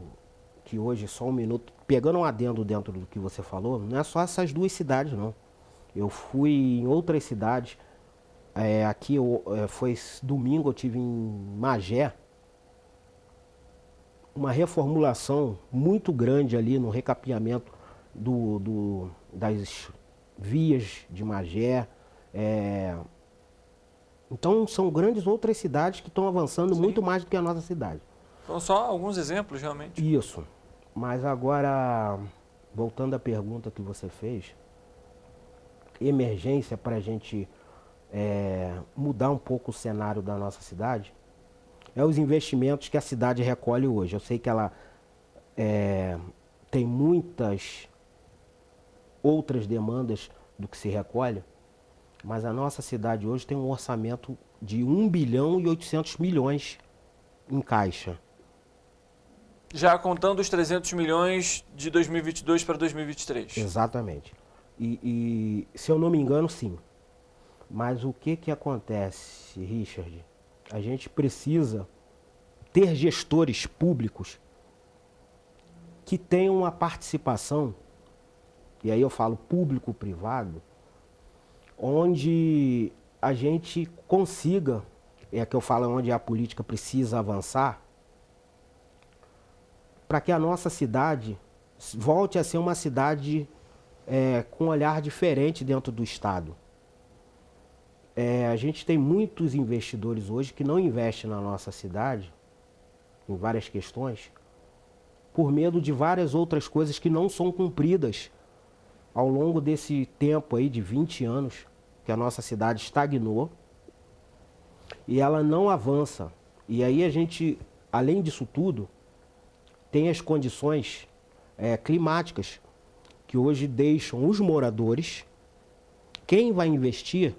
que hoje, só um minuto, pegando um adendo dentro do que você falou, não é só essas duas cidades, não. Eu fui em outras cidades, aqui foi domingo, eu tive em Magé, uma reformulação muito grande ali no recapeamento das vias de Magé. Então são grandes outras cidades que estão avançando muito mais do que a nossa cidade. São só alguns exemplos, realmente. Isso. Mas agora, voltando à pergunta que você fez, emergência para a gente mudar um pouco o cenário da nossa cidade, é os investimentos que a cidade recolhe hoje. Eu sei que ela tem muitas outras demandas do que se recolhe, mas a nossa cidade hoje tem um orçamento de 1 bilhão e 800 milhões em caixa. Já contando os 300 milhões de 2022 para 2023. Exatamente. E se eu não me engano, sim. Mas o que acontece, Richard? A gente precisa ter gestores públicos que tenham uma participação, e aí eu falo público-privado, onde a gente consiga, que eu falo onde a política precisa avançar, para que a nossa cidade volte a ser uma cidade com um olhar diferente dentro do Estado. A gente tem muitos investidores hoje que não investem na nossa cidade, em várias questões, por medo de várias outras coisas que não são cumpridas ao longo desse tempo aí de 20 anos, que a nossa cidade estagnou e ela não avança. E aí a gente, além disso tudo, tem as condições climáticas que hoje deixam os moradores, quem vai investir,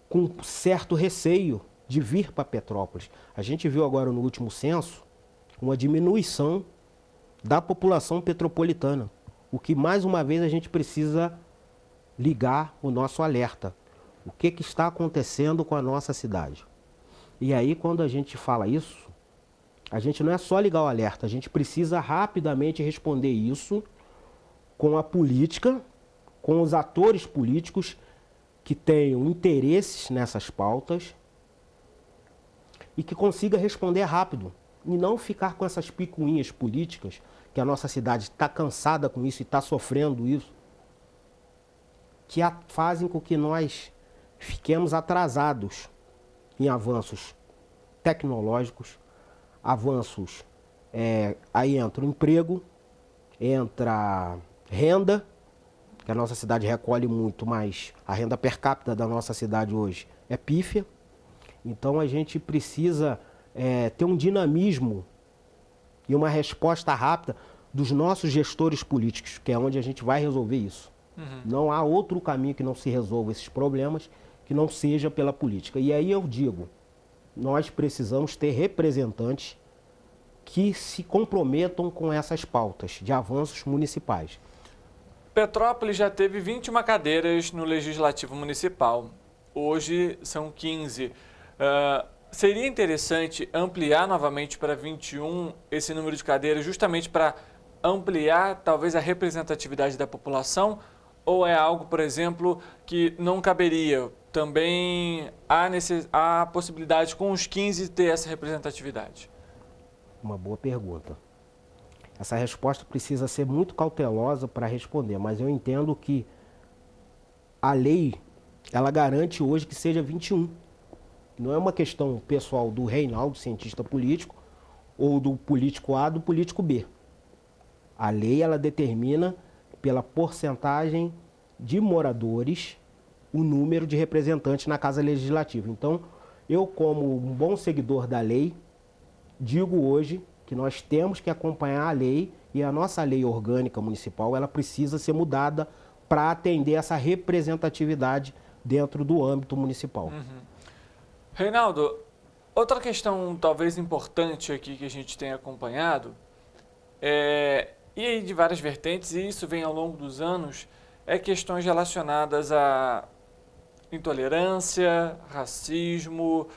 com certo receio de vir para Petrópolis. A gente viu agora no último censo uma diminuição da população petropolitana, o que mais uma vez a gente precisa ligar o nosso alerta. O que está acontecendo com a nossa cidade? E aí quando a gente fala isso, a gente não é só ligar o alerta, a gente precisa rapidamente responder isso com a política, com os atores políticos que tenham interesses nessas pautas e que consiga responder rápido e não ficar com essas picuinhas políticas, que a nossa cidade está cansada com isso e está sofrendo isso, que fazem com que nós fiquemos atrasados em avanços tecnológicos, avanços, aí entra o emprego, entra renda, que a nossa cidade recolhe muito, mas a renda per capita da nossa cidade hoje é pífia. Então a gente precisa ter um dinamismo e uma resposta rápida dos nossos gestores políticos, que é onde a gente vai resolver isso. Uhum. Não há outro caminho que não se resolva esses problemas que não seja pela política. E aí eu digo, nós precisamos ter representantes que se comprometam com essas pautas de avanços municipais. Petrópolis já teve 21 cadeiras no Legislativo Municipal. Hoje são 15. Seria interessante ampliar novamente para 21 esse número de cadeiras, justamente para ampliar talvez a representatividade da população? Ou é algo, por exemplo, que não caberia? Também há possibilidade com os 15 ter essa representatividade? Uma boa pergunta. Essa resposta precisa ser muito cautelosa para responder, mas eu entendo que a lei, ela garante hoje que seja 21. Não é uma questão pessoal do Reinaldo, cientista político, ou do político A, do político B. A lei, ela determina pela porcentagem de moradores o número de representantes na Casa Legislativa. Então, eu, como um bom seguidor da lei, digo hoje que nós temos que acompanhar a lei e a nossa lei orgânica municipal, ela precisa ser mudada para atender essa representatividade dentro do âmbito municipal. Uhum. Reinaldo, outra questão talvez importante aqui que a gente tem acompanhado, e aí de várias vertentes, e isso vem ao longo dos anos, é questões relacionadas à intolerância, racismo,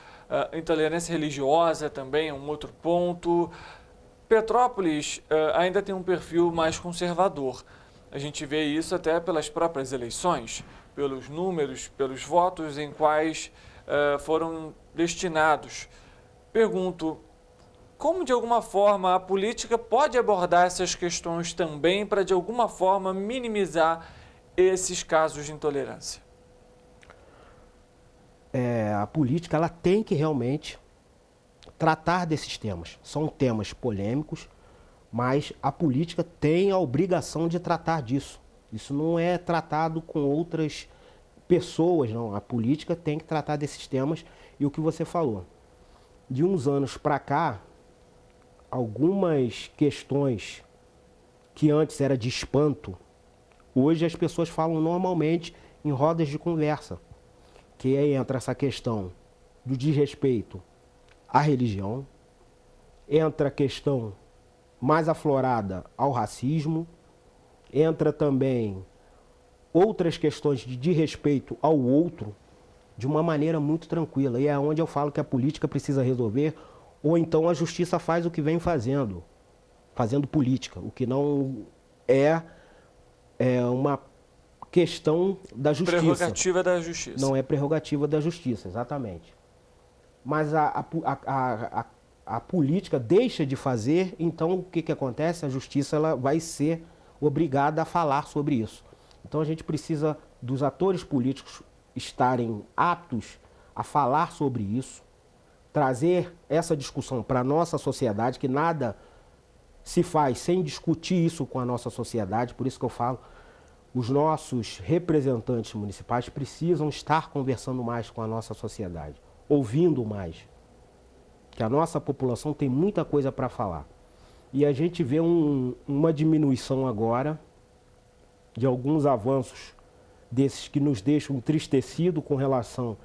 intolerância religiosa também é um outro ponto. Petrópolis ainda tem um perfil mais conservador. A gente vê isso até pelas próprias eleições, pelos números, pelos votos em quais foram destinados. Pergunto, como de alguma forma a política pode abordar essas questões também para de alguma forma minimizar esses casos de intolerância? A política ela tem que realmente tratar desses temas. São temas polêmicos, mas a política tem a obrigação de tratar disso. Isso não é tratado com outras pessoas, não. A política tem que tratar desses temas. E o que você falou, de uns anos para cá, algumas questões que antes era de espanto, hoje as pessoas falam normalmente em rodas de conversa, que aí entra essa questão do desrespeito à religião, entra a questão mais aflorada ao racismo, entra também outras questões de desrespeito ao outro, de uma maneira muito tranquila. E é onde eu falo que a política precisa resolver, ou então a justiça faz o que vem fazendo política, o que não é uma questão da justiça. Prerrogativa da justiça. Não é prerrogativa da justiça, exatamente. Mas a política deixa de fazer, então o que acontece? A justiça ela vai ser obrigada a falar sobre isso. Então a gente precisa dos atores políticos estarem aptos a falar sobre isso, trazer essa discussão para a nossa sociedade, que nada se faz sem discutir isso com a nossa sociedade. Por isso que eu falo, os nossos representantes municipais precisam estar conversando mais com a nossa sociedade, ouvindo mais, que a nossa população tem muita coisa para falar. E a gente vê uma diminuição agora de alguns avanços desses que nos deixam entristecidos com relação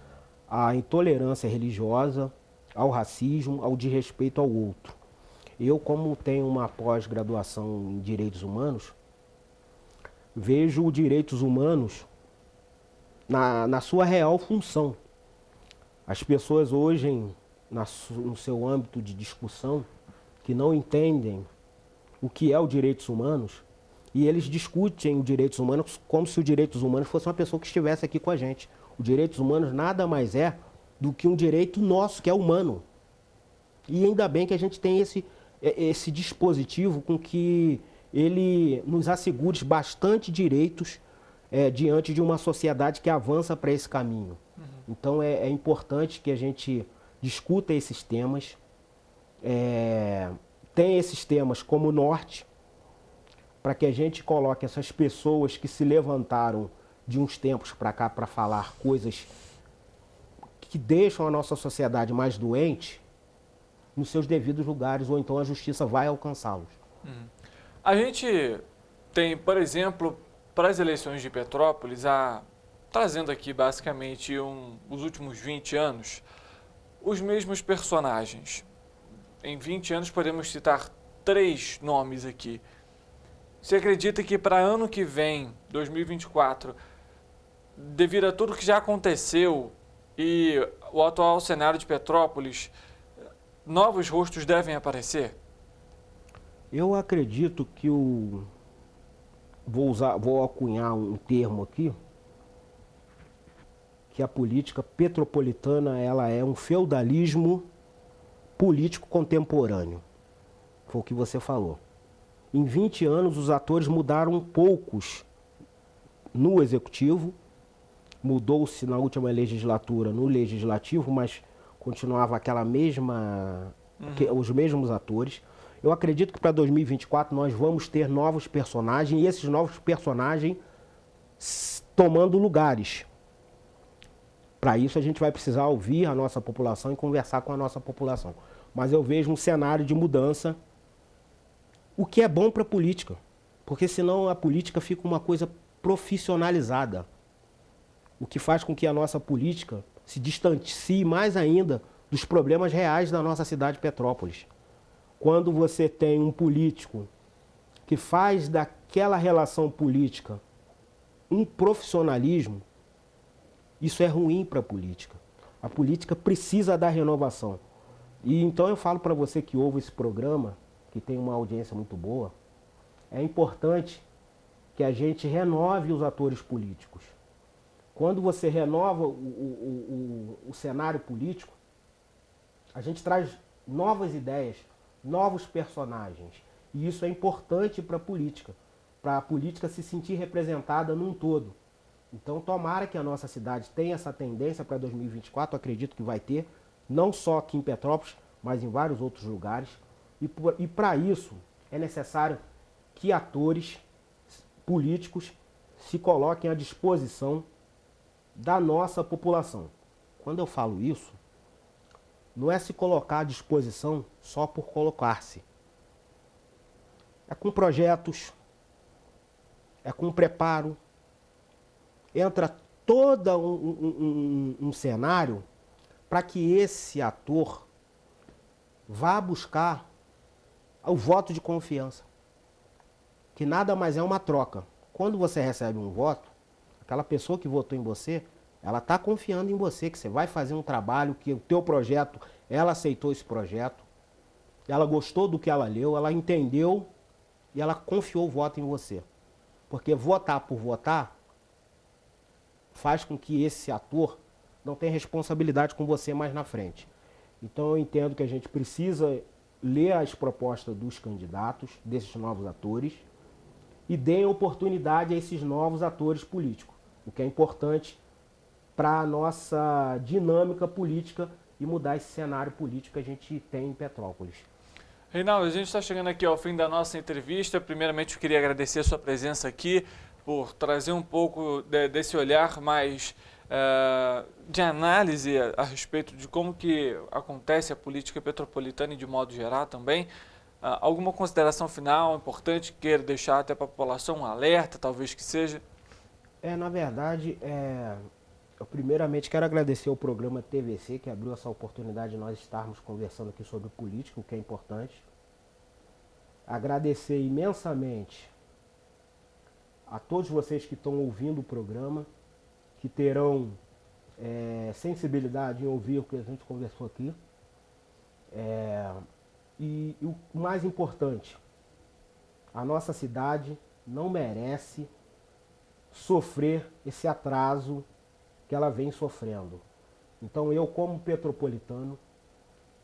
à intolerância religiosa, ao racismo, ao desrespeito ao outro. Eu, como tenho uma pós-graduação em Direitos Humanos, vejo os direitos humanos na sua real função. As pessoas hoje, no seu âmbito de discussão, que não entendem o que é os direitos humanos, e eles discutem os direitos humanos como se os direitos humanos fosse uma pessoa que estivesse aqui com a gente. Os direitos humanos nada mais é do que um direito nosso, que é humano. E ainda bem que a gente tem esse dispositivo com que ele nos assegure bastante direitos diante de uma sociedade que avança para esse caminho. Então é importante que a gente discuta esses temas, tem esses temas como norte, para que a gente coloque essas pessoas que se levantaram de uns tempos para cá para falar coisas que deixam a nossa sociedade mais doente nos seus devidos lugares, ou então a justiça vai alcançá-los. A gente tem, por exemplo, para as eleições de Petrópolis, trazendo aqui basicamente os últimos 20 anos, os mesmos personagens. Em 20 anos podemos citar 3 nomes aqui. Você acredita que para ano que vem, 2024, devido a tudo que já aconteceu e o atual cenário de Petrópolis, novos rostos devem aparecer? Eu acredito que vou acunhar um termo aqui, que a política petropolitana ela é um feudalismo político contemporâneo. Foi o que você falou. Em 20 anos, os atores mudaram poucos no executivo, mudou-se na última legislatura no legislativo, mas continuava aquela mesma, os mesmos atores. Eu acredito que para 2024 nós vamos ter novos personagens, e esses novos personagens tomando lugares. Para isso a gente vai precisar ouvir a nossa população e conversar com a nossa população. Mas eu vejo um cenário de mudança, o que é bom para a política, porque senão a política fica uma coisa profissionalizada, o que faz com que a nossa política se distancie mais ainda dos problemas reais da nossa cidade de Petrópolis. Quando você tem um político que faz daquela relação política um profissionalismo, isso é ruim para a política. A política precisa da renovação. E então eu falo para você que ouve esse programa, que tem uma audiência muito boa, é importante que a gente renove os atores políticos. Quando você renova o cenário político, a gente traz novas ideias, novos personagens. E isso é importante para a política se sentir representada num todo. Então, tomara que a nossa cidade tenha essa tendência para 2024, acredito que vai ter, não só aqui em Petrópolis, mas em vários outros lugares. E para isso, é necessário que atores políticos se coloquem à disposição da nossa população. Quando eu falo isso, não é se colocar à disposição só por colocar-se. É com projetos, é com preparo, entra todo um cenário para que esse ator vá buscar o voto de confiança, que nada mais é uma troca. Quando você recebe um voto, aquela pessoa que votou em você, ela está confiando em você, que você vai fazer um trabalho, que o teu projeto, ela aceitou esse projeto, ela gostou do que ela leu, ela entendeu e ela confiou o voto em você. Porque votar por votar faz com que esse ator não tenha responsabilidade com você mais na frente. Então eu entendo que a gente precisa ler as propostas dos candidatos, desses novos atores, e deem oportunidade a esses novos atores políticos, o que é importante para a nossa dinâmica política e mudar esse cenário político que a gente tem em Petrópolis. Reinaldo, a gente está chegando aqui ao fim da nossa entrevista. Primeiramente, eu queria agradecer a sua presença aqui, por trazer um pouco desse olhar mais de análise a respeito de como que acontece a política petropolitana e de modo geral também. Alguma consideração final importante que queira deixar até para a população, um alerta talvez que seja? Na verdade, eu primeiramente quero agradecer ao programa TVC, que abriu essa oportunidade de nós estarmos conversando aqui sobre política, o que é importante. Agradecer imensamente a todos vocês que estão ouvindo o programa, que terão sensibilidade em ouvir o que a gente conversou aqui. E o mais importante, a nossa cidade não merece sofrer esse atraso que ela vem sofrendo. Então eu, como petropolitano,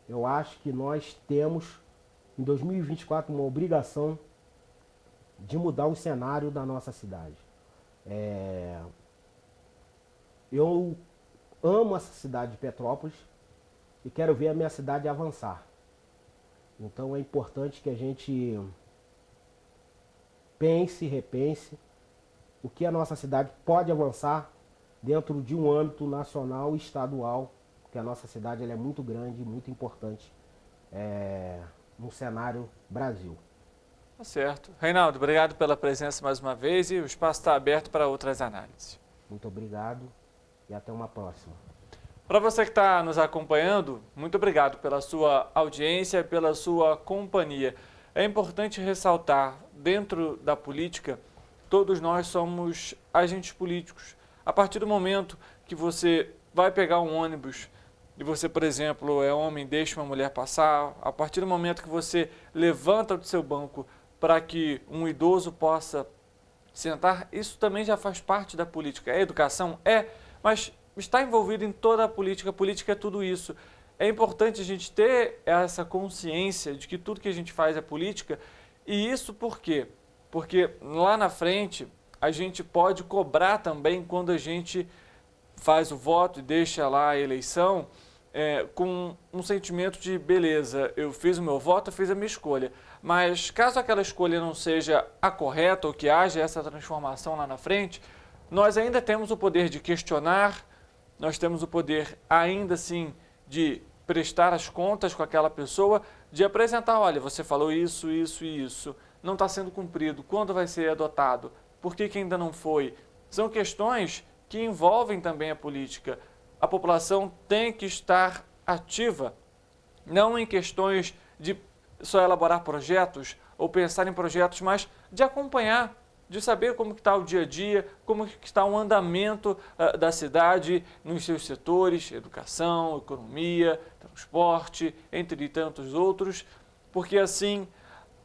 eu acho que nós temos, em 2024, uma obrigação de mudar o cenário da nossa cidade. Eu amo essa cidade de Petrópolis e quero ver a minha cidade avançar. Então é importante que a gente pense, repense o que a nossa cidade pode avançar dentro de um âmbito nacional e estadual, porque a nossa cidade ela é muito grande e muito importante no cenário Brasil. Tá certo. Reinaldo, obrigado pela presença mais uma vez e o espaço está aberto para outras análises. Muito obrigado e até uma próxima. Para você que está nos acompanhando, muito obrigado pela sua audiência, pela sua companhia. É importante ressaltar, dentro da política, todos nós somos agentes políticos. A partir do momento que você vai pegar um ônibus e você, por exemplo, é homem, deixa uma mulher passar, a partir do momento que você levanta do seu banco para que um idoso possa sentar, isso também já faz parte da política. É educação? Mas está envolvido em toda a política é tudo isso. É importante a gente ter essa consciência de que tudo que a gente faz é política. E isso por quê? Porque lá na frente a gente pode cobrar também quando a gente faz o voto e deixa lá a eleição com um sentimento de beleza, eu fiz o meu voto, eu fiz a minha escolha. Mas caso aquela escolha não seja a correta ou que haja essa transformação lá na frente, nós ainda temos o poder de questionar, nós temos o poder ainda assim de prestar as contas com aquela pessoa, de apresentar, olha, você falou isso, isso e isso, não está sendo cumprido, quando vai ser adotado, por que ainda não foi? São questões que envolvem também a política. A população tem que estar ativa, não em questões de só elaborar projetos ou pensar em projetos, mas de acompanhar de saber como está o dia a dia, como que está o andamento da cidade nos seus setores, educação, economia, transporte, entre tantos outros, porque assim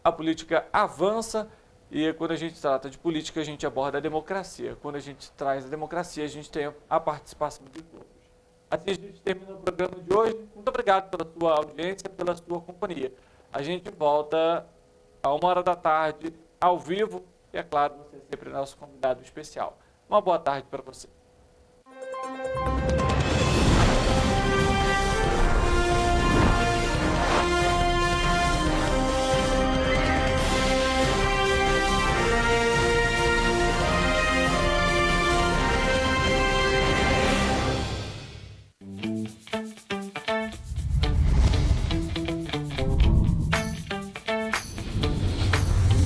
a política avança e quando a gente trata de política a gente aborda a democracia. Quando a gente traz a democracia a gente tem a participação de todos. Assim a gente termina o programa de hoje. Muito obrigado pela sua audiência, pela sua companhia. A gente volta a 13h da tarde, ao vivo, e é claro, você é sempre nosso convidado especial. Uma boa tarde para você.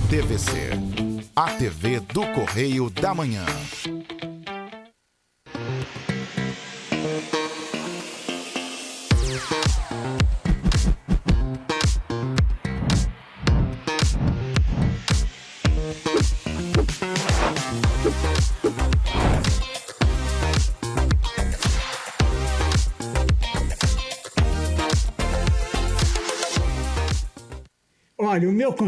TVC, a TV do Correio da Manhã. Olha, o meu convidado